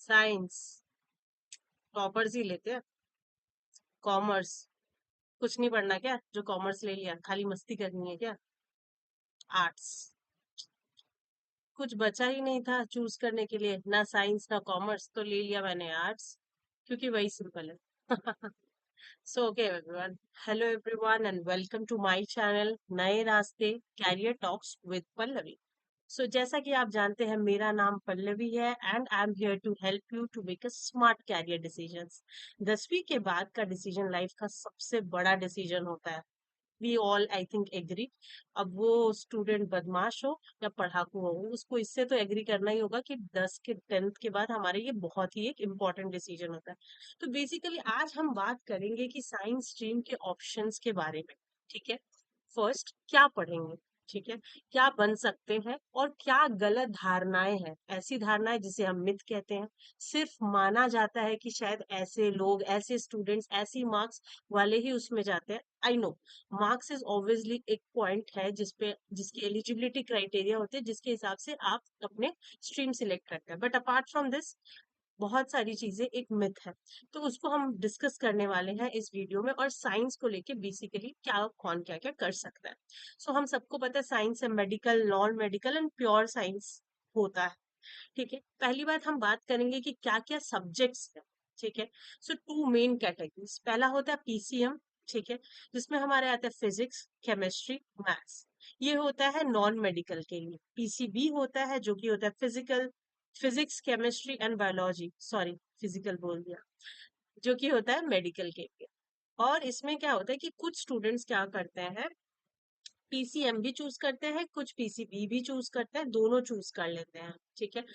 Science toppers ही लेते हैं। Commerce कुछ नहीं पढ़ना क्या जो कॉमर्स ले लिया, खाली मस्ती करनी है क्या? आर्ट्स कुछ बचा ही नहीं था चूज करने के लिए, ना साइंस ना कॉमर्स, तो ले लिया मैंने आर्ट्स क्योंकि वही सिंपल है। So okay everyone, hello everyone and welcome to my channel नए रास्ते career talks with Pallavi. So जैसा कि आप जानते हैं मेरा नाम पल्लवी है and I am here to help you to make a smart career decisions. 10वीं के बाद का डिसीजन लाइफ का सबसे बड़ा डिसीजन होता है। We all I think agree. अब वो स्टूडेंट बदमाश हो या पढ़ाकू हो, उसको इससे तो एग्री करना ही होगा कि 10th के बाद हमारे ये बहुत ही एक इम्पोर्टेंट डिसीजन होता है। तो बेसिकली आज हम बात करेंगे कि साइंस स्ट्रीम के ऑप्शंस के बारे में। ठीक है, फर्स्ट क्या पढ़ेंगे, ठीक है, क्या बन सकते हैं और क्या गलत धारणाएं हैं, ऐसी धारणाएं जिसे हम मिथ कहते हैं। सिर्फ माना जाता है कि शायद ऐसे लोग, ऐसे स्टूडेंट्स, ऐसी मार्क्स वाले ही उसमें जाते हैं। I know marks is obviously एक पॉइंट है जिसपे जिसकी एलिजिबिलिटी क्राइटेरिया होते हैं, जिसके हिसाब से आप अपने स्ट्रीम सिलेक्ट करते हैं, बट अपार्ट फ्रॉम दिस बहुत सारी चीजें एक मिथ है। तो उसको हम डिस्कस करने वाले हैं इस वीडियो में, और साइंस को लेके बेसिकली क्या कौन क्या क्या कर सकता है। सो हम सबको पता है साइंस है medical, non medical and pure science होता है। ठीक है, पहली बात हम बात करेंगे कि क्या क्या सब्जेक्ट्स हैं। ठीक है, सो टू मेन कैटेगरीज, पहला होता है पीसीएम। ठीक है, जिसमें हमारे आते हैं फिजिक्स, केमिस्ट्री, मैथ्स। ये होता है नॉन मेडिकल के लिए। पीसीबी होता है जो कि होता है physical, physics chemistry and biology, sorry physical बोल दिया, जो कि होता है मेडिकल के लिए। और इसमें क्या होता है कि कुछ स्टूडेंट्स क्या करते हैं, पीसीएम भी चूज करते हैं, कुछ पीसीबी भी चूज करते हैं, दोनों चूज कर लेते हैं। ठीक है,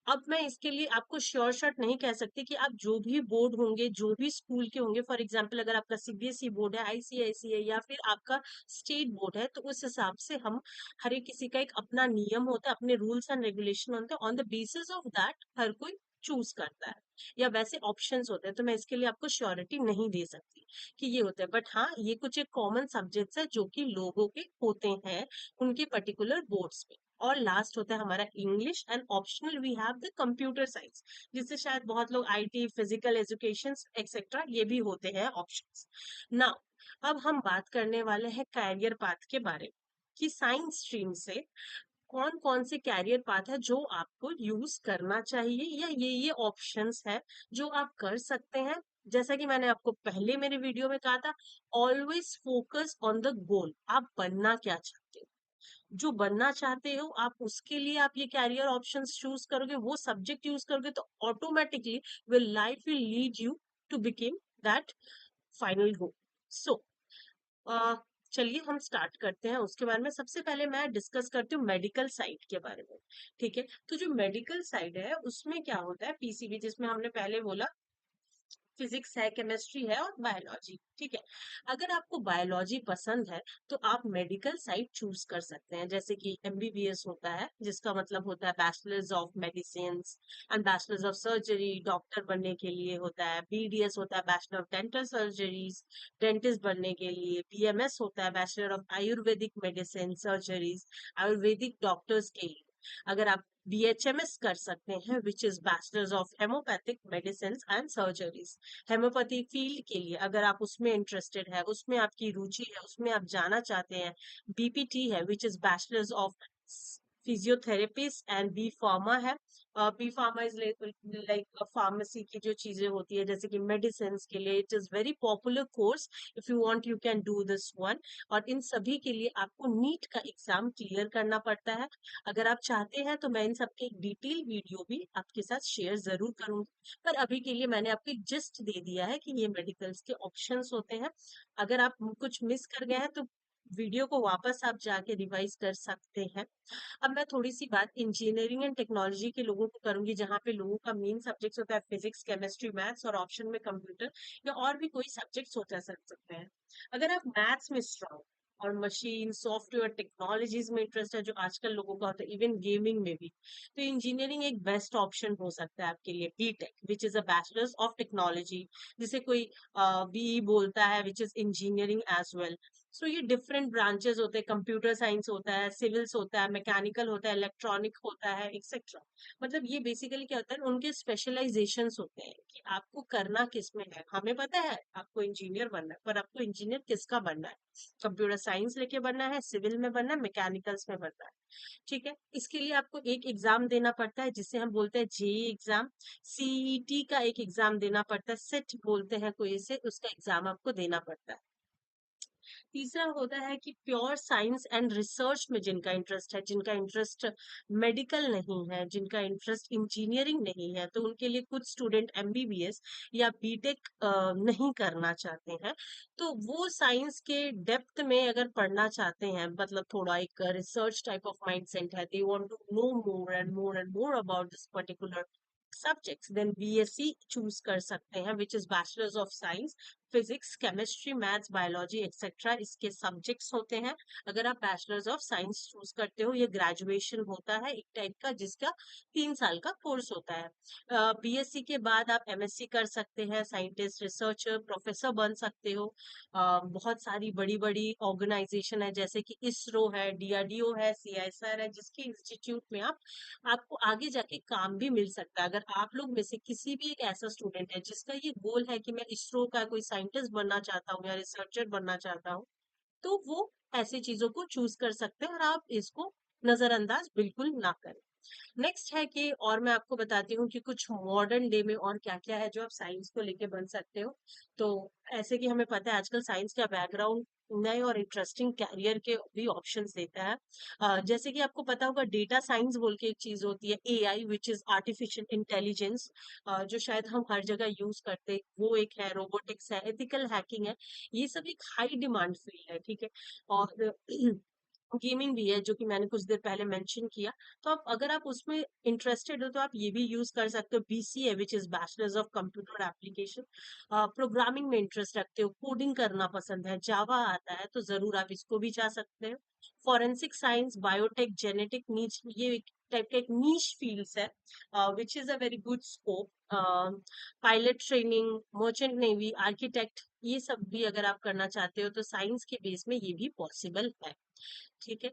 अब मैं इसके लिए आपको श्योर शॉट नहीं कह सकती कि आप जो भी बोर्ड होंगे, जो भी स्कूल के होंगे, फॉर एग्जांपल अगर आपका सीबीएसई बोर्ड है, आईसीआईसी है, या फिर आपका स्टेट बोर्ड है, तो उस हिसाब से हम हर एक किसी का एक अपना नियम होता है, अपने रूल्स एंड रेगुलेशन होते हैं, on the basis of that हर कोई चूज करता है, या वैसे ऑप्शंस होते हैं। तो मैं इसके लिए आपको श्योरिटी नहीं दे सकती कि ये होता है, बट हाँ ये कुछ एक कॉमन सब्जेक्ट्स है जो कि लोगों के होते हैं उनके पर्टिकुलर बोर्ड्स में। और लास्ट होता है हमारा English, and optional we have the computer science, जिससे शायद बहुत लोग आईटी, फिजिकल एजुकेशन एक्सेट्रा ये भी होते हैं ऑप्शंस। नाउ अब हम बात करने वाले हैं कैरियर पाथ के बारे में, कि साइंस स्ट्रीम से कौन कौन से कैरियर पाथ है जो आपको यूज करना चाहिए, या ये ऑप्शंस है जो आप कर सकते हैं। जैसा कि मैंने आपको पहले मेरे वीडियो में कहा था, always focus on the goal, आप बनना क्या चाहते हो, जो बनना चाहते हो आप उसके लिए आप ये कैरियर ऑप्शंस चूज करोगे, वो सब्जेक्ट यूज करोगे, तो automatically will life will lead you to became that final goal. So चलिए हम स्टार्ट करते हैं उसके बारे में। सबसे पहले मैं डिस्कस करती हूँ मेडिकल साइड के बारे में। ठीक है, तो जो मेडिकल साइड है उसमें क्या होता है, पीसीबी जिसमें हमने पहले बोला फिजिक्स है, केमिस्ट्री है और बायोलॉजी। ठीक है, अगर आपको बायोलॉजी पसंद है तो आप मेडिकल साइड चूज कर सकते हैं, जैसे कि एमबीबीएस होता है जिसका मतलब होता है bachelors of medicine and bachelors of surgery, doctor बनने के लिए होता है। बीडीएस होता है bachelor of dental surgeries, dentist बनने के लिए। बीएमएस होता है bachelor of Ayurvedic medicine surgeries, Ayurvedic doctors के लिए। अगर आप बीएचएमएस कर सकते हैं विच is bachelors of homeopathic medicine and surgeries, homoeopathy field के लिए अगर आप उसमें इंटरेस्टेड है, उसमें आपकी रुचि है, उसमें आप जाना चाहते हैं। बीपीटी है which is bachelors of physiotherapist, and B pharma है। B pharma is like pharmacy की जो चीजें होती है, जैसे कि मेडिसिन के लिए it is very popular course, if you want you can do this one. और इन सभी के लिए आपको नीट का एग्जाम क्लियर करना पड़ता है। अगर आप चाहते हैं तो मैं इन सबके एक डिटेल वीडियो भी आपके साथ शेयर जरूर करूंगी, पर अभी के लिए मैंने आपको जस्ट दे दिया है कि ये मेडिकल्स के ऑप्शंस होते हैं। अगर आप कुछ मिस कर गए हैं तो वीडियो को वापस आप जाके रिवाइज कर सकते हैं। अब मैं थोड़ी सी बात इंजीनियरिंग एंड टेक्नोलॉजी के लोगों को करूंगी, जहाँ पे लोगों का मेन सब्जेक्ट होता है फिजिक्स, केमिस्ट्री, मैथ्स, और ऑप्शन में कंप्यूटर या और भी कोई सब्जेक्ट्स हो सकते हैं। अगर आप मैथ्स में स्ट्रांग और मशीन सॉफ्टवेयर टेक्नोलॉजीज में इंटरेस्ट है, जो आजकल लोगों का होता है, इवन गेमिंग में भी, तो इंजीनियरिंग एक बेस्ट ऑप्शन हो सकता है आपके लिए। BTech which is a bachelors of technology, जिसे कोई बीई बोलता है, which is engineering as well. So ये डिफरेंट ब्रांचेस होते हैं, कंप्यूटर साइंस होता है, सिविल्स होता है, मैकेनिकल होता है, इलेक्ट्रॉनिक होता है, एक्सेट्रा। मतलब ये बेसिकली क्या होता है, उनके स्पेशलाइजेशंस होते हैं कि आपको करना किस में है। हमें पता है आपको इंजीनियर बनना है, पर आपको इंजीनियर किसका बनना है? कंप्यूटर साइंस लेके बनना है, सिविल में बनना है, मैकेनिकल्स में बनना है। ठीक है, इसके लिए आपको एक एग्जाम देना पड़ता है जिसे हम बोलते हैं जेई एग्जाम। सीईटी का एक एग्जाम देना पड़ता है, सेट बोलते हैं कोई इसे, उसका एग्जाम आपको देना पड़ता है। तीसरा होता है कि प्योर साइंस एंड रिसर्च में जिनका इंटरेस्ट है, जिनका इंटरेस्ट मेडिकल नहीं है, जिनका इंटरेस्ट इंजीनियरिंग नहीं है, तो उनके लिए कुछ स्टूडेंट एमबीबीएस या बीटेक नहीं करना चाहते हैं, तो वो साइंस के डेप्थ में अगर पढ़ना चाहते हैं, मतलब थोड़ा एक रिसर्च टाइप ऑफ माइंडसेट है, they want to know more and more about this particular subjects, then BSc choose कर सकते हैं, which is Bachelor's of Science, physics, chemistry, maths, biology etcetera इसके सब्जेक्ट्स होते हैं। अगर आप बैचलर्स ऑफ साइंस चूज करते हो, ये ग्रेजुएशन होता है एक टाइप का, जिसका 3 साल का कोर्स होता है। बीएससी के बाद आप एमएससी कर सकते हैं, साइंटिस्ट, रिसर्चर, प्रोफेसर बन सकते हो। बहुत सारी बड़ी बड़ी ऑर्गेनाइजेशन है, जैसे कि इसरो है, डीआरडीओ है, सीआईएसआर है, जिसके इंस्टीट्यूट में आपको आगे जाके काम भी मिल सकता है। अगर आप लोग में से किसी भी एक ऐसा स्टूडेंट है जिसका ये गोल है कि मैं इसरो का कोई साइंटिस्ट बनना चाहता हूँ या रिसर्चर बनना चाहता हूँ, तो वो ऐसी चीजों को चूज कर सकते हैं और आप इसको नजरअंदाज बिल्कुल ना करें। नेक्स्ट है कि, और मैं आपको बताती हूँ कि कुछ मॉडर्न डे में और क्या क्या है जो आप साइंस को लेके बन सकते हो। तो ऐसे कि हमें पता है आजकल साइंस का बैकग्राउंड नए और इंटरेस्टिंग कैरियर के भी ऑप्शंस देता है। जैसे कि आपको पता होगा डेटा साइंस बोल के एक चीज होती है, AI which is artificial intelligence, जो शायद हम हर जगह यूज करते हैं, वो एक है। रोबोटिक्स है, एथिकल हैकिंग है, ये सब एक हाई डिमांड फील्ड है। ठीक है, और गेमिंग भी है, जो कि मैंने कुछ देर पहले मेंशन किया। तो आप अगर आप उसमें इंटरेस्टेड हो तो आप ये भी यूज कर सकते हो, BCA which is bachelors of computer application. Programming में इंटरेस्ट रखते हो, कोडिंग करना पसंद है, जावा आता है, तो जरूर आप इसको भी जा सकते हो। फॉरेंसिक साइंस, बायोटेक, जेनेटिक, नीच, ये एक टाइप का एक नीश फील्ड्स है, which is a very good scope. Pilot training, merchant navy, architect, ये सब भी अगर आप करना चाहते हो तो साइंस के बेस में ये भी पॉसिबल है। ठीक है,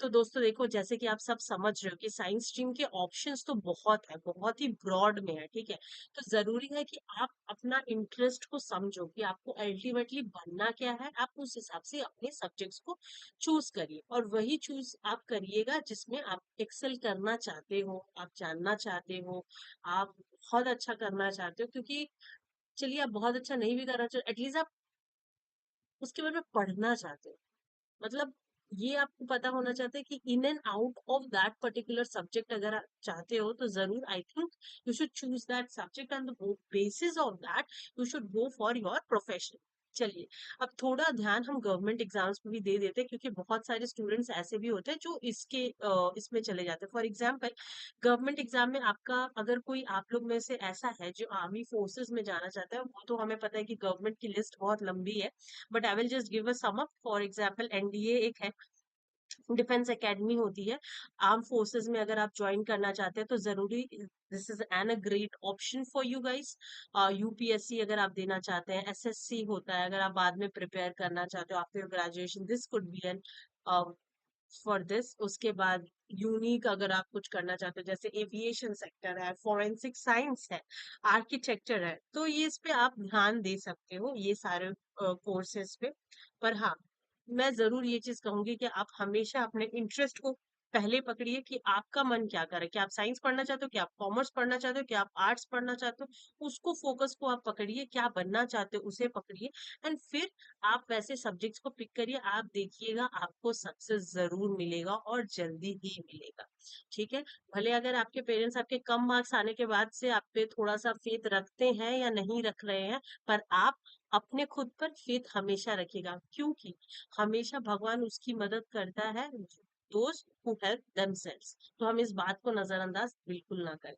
तो दोस्तों देखो, जैसे कि आप सब समझ रहे हो कि साइंस स्ट्रीम के ऑप्शंस तो बहुत है, बहुत ही ब्रॉड में है। ठीक है, तो जरूरी है कि आप अपना इंटरेस्ट को समझो कि आपको अल्टीमेटली बनना क्या है, आप उस हिसाब से अपने सब्जेक्ट्स को चूज करिए, और वही चूज आप करिएगा जिसमें आप एक्सेल करना चाहते हो, आप जानना चाहते हो, आप बहुत अच्छा करना चाहते हो। क्योंकि चलिए आप बहुत अच्छा नहीं भी करना चाहते, एटलीस्ट आप उसके बारे में पढ़ना चाहते हो। मतलब ये आपको पता होना चाहता है कि in and out of that particular subject अगर आप चाहते हो, तो जरूर I think you should choose that subject and the basis of that you should go for your profession. चलिए, अब थोड़ा ध्यान हम गवर्नमेंट एग्जाम्स पे भी दे देते हैं, क्योंकि बहुत सारे स्टूडेंट्स ऐसे भी होते हैं जो इसमें चले जाते हैं। फॉर एग्जाम्पल, गवर्नमेंट एग्जाम में आपका, अगर कोई आप लोग में से ऐसा है जो आर्मी फोर्सेस में जाना चाहता है, वो तो हमें पता है कि गवर्नमेंट की लिस्ट बहुत लंबी है, but I will just give a sum up. For example, NDA एक है, डिफेंस एकेडमी होती है। आर्म फोर्सेस में अगर आप ज्वाइन करना चाहते हैं तो जरूरी, this is an a great option for you guys. UPSC अगर आप देना चाहते हैं, एसएससी होता है अगर आप बाद में प्रिपेयर करना चाहते हो after graduation, this could be an for this. उसके बाद यूनिक अगर आप कुछ करना चाहते हो, जैसे एविएशन सेक्टर है, फोरेंसिक साइंस है, आर्किटेक्चर है, तो ये इस पे आप ध्यान दे सकते हो, ये सारे कोर्सेज पे। पर हाँ, मैं जरूर ये चीज कहूंगी कि आप हमेशा अपने इंटरेस्ट को पहले पकड़िए कि आपका मन क्या करे, कि आप साइंस पढ़ना चाहते हो, कि आप कॉमर्स पढ़ना चाहते हो, कि आप आर्ट्स पढ़ना चाहते हो, उसको फोकस को आप पकड़िए, क्या बनना चाहते हो उसे पकड़िए, एंड फिर आप वैसे सब्जेक्ट्स को पिक करिए। आप देखिएगा आपको सक्सेस जरूर मिलेगा और जल्दी ही मिलेगा। ठीक है, भले अगर आपके पेरेंट्स आपके कम मार्क्स आने के बाद से आप पे थोड़ा सा फेथ रखते हैं या नहीं रख रहे हैं, पर आप अपने खुद पर फेथ हमेशा रखिएगा, क्योंकि हमेशा भगवान उसकी मदद करता है दोज हु हेल्प देमसेल्व्स। तो हम इस बात को नजरअंदाज बिल्कुल ना करें।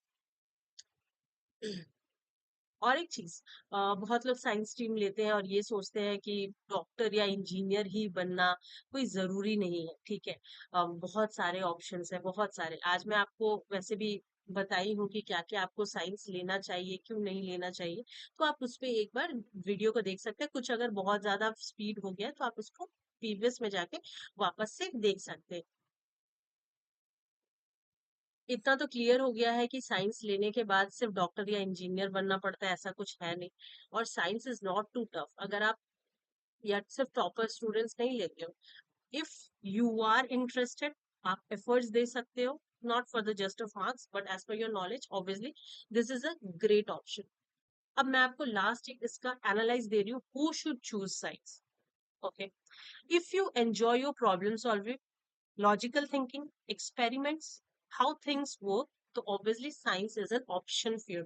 और एक चीज, बहुत लोग साइंस स्ट्रीम लेते हैं और ये सोचते हैं कि डॉक्टर या इंजीनियर ही बनना कोई जरूरी नहीं है। ठीक है, बहुत सारे ऑप्शंस है, बहुत सारे। आज मैं आपको वैसे भी बताई हूँ कि क्या क्या आपको साइंस लेना चाहिए, क्यों नहीं लेना चाहिए। तो आप उस पे एक बार वीडियो को देख सकते हैं। कुछ अगर बहुत ज्यादा स्पीड हो गया तो आप उसको प्रीवियस में जाके वापस से देख सकते हैं। इतना तो क्लियर हो गया है कि साइंस लेने के बाद सिर्फ डॉक्टर या इंजीनियर बनना पड़ता है, ऐसा कुछ है नहीं। और science is not too tough. अगर आप या सिर्फ टॉपर स्टूडेंट्स नहीं लेते हो, इफ यू आर इंटरेस्टेड, आप एफर्ट्स दे सकते हो, not for the just of marks but as per your knowledge, obviously this is a great option. अब मैं आपको लास्ट एक इसका एनालाइज दे रही हूँ, who should choose science. Okay, if you enjoy your problem solving, logical thinking, experiments, how things work, तो obviously science is an option for you.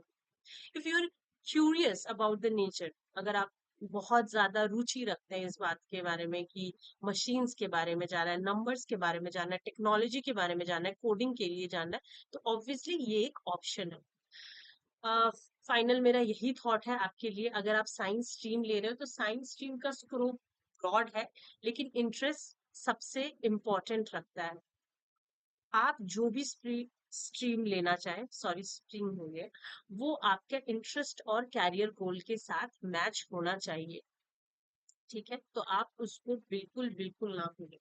If you're curious about the nature, अगर आप बहुत ज्यादा रुचि रखते हैं इस बात के बारे में कि मशीन्स के बारे में जानना है, नंबर्स के बारे में जानना है, टेक्नोलॉजी के बारे में जानना है, कोडिंग के लिए जानना है, तो ऑब्वियसली ये एक ऑप्शन है। फाइनल मेरा यही थॉट है आपके लिए, अगर आप साइंस स्ट्रीम ले रहे हो तो साइंस स्ट्रीम का स्कोप ब्रॉड है, लेकिन इंटरेस्ट सबसे इम्पोर्टेंट रखता है। आप जो भी स्ट्रीम लेना चाहें, सॉरी स्ट्रीम हो गया, वो आपके इंटरेस्ट और कैरियर गोल के साथ मैच होना चाहिए। ठीक है, तो आप उसको बिल्कुल बिल्कुल ना भूलें।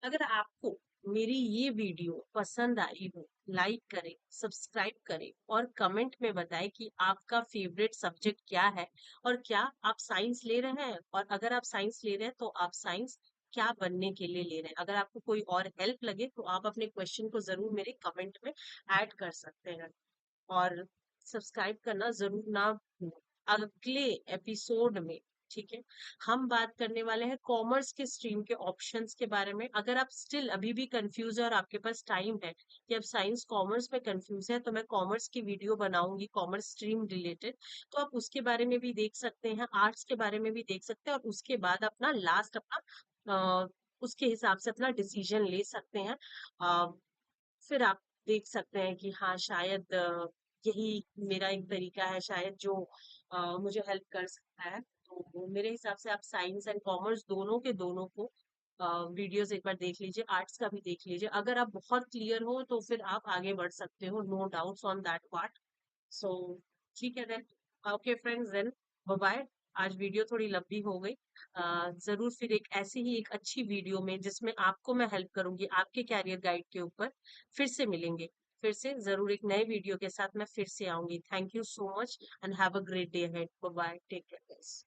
अगर आपको मेरी ये वीडियो पसंद आई हो, लाइक करें, सब्सक्राइब करें और कमेंट में बताएं कि आपका फेवरेट सब्जेक्ट क्या है और क्या आप साइंस ले रहे हैं, और अगर आप साइंस ले रहे हैं तो आप साइंस क्या बनने के लिए ले रहे हैं। अगर आपको कोई और हेल्प लगे तो आप अपने क्वेश्चन को जरूर मेरे कमेंट में ऐड कर सकते हैं। और सब्सक्राइब करना जरूर ना भूलें। अगले एपिसोड में, ठीक है, हम बात करने वाले हैं कॉमर्स के स्ट्रीम के ऑप्शंस के बारे में। अगर आप स्टिल अभी भी कंफ्यूज है और आपके पास टाइम है कि अब साइंस कॉमर्स में कंफ्यूज है, तो मैं कॉमर्स की वीडियो बनाऊंगी कॉमर्स स्ट्रीम रिलेटेड, तो आप उसके बारे में भी देख सकते हैं, आर्ट्स के बारे में भी देख सकते हैं, और उसके बाद अपना लास्ट अपना उसके हिसाब से अपना डिसीजन ले सकते हैं। फिर आप देख सकते हैं कि हाँ शायद यही मेरा एक तरीका है शायद जो मुझे हेल्प कर सकता है। तो मेरे हिसाब से आप साइंस एंड कॉमर्स दोनों के दोनों को वीडियोस एक बार देख लीजिए, आर्ट्स का भी देख लीजिए। अगर आप बहुत क्लियर हो तो फिर आप आगे बढ़ सकते हो, no doubts on that part. So ठीक है then, okay friends, then bye bye. आज वीडियो थोड़ी लंबी हो गई। जरूर फिर एक ऐसी ही एक अच्छी वीडियो में जिसमें आपको मैं हेल्प करूंगी आपके कैरियर गाइड के ऊपर, फिर से मिलेंगे। फिर से जरूर एक नए वीडियो के साथ मैं फिर से आऊंगी। Thank you so much and have a great day ahead. Bye bye, take care guys.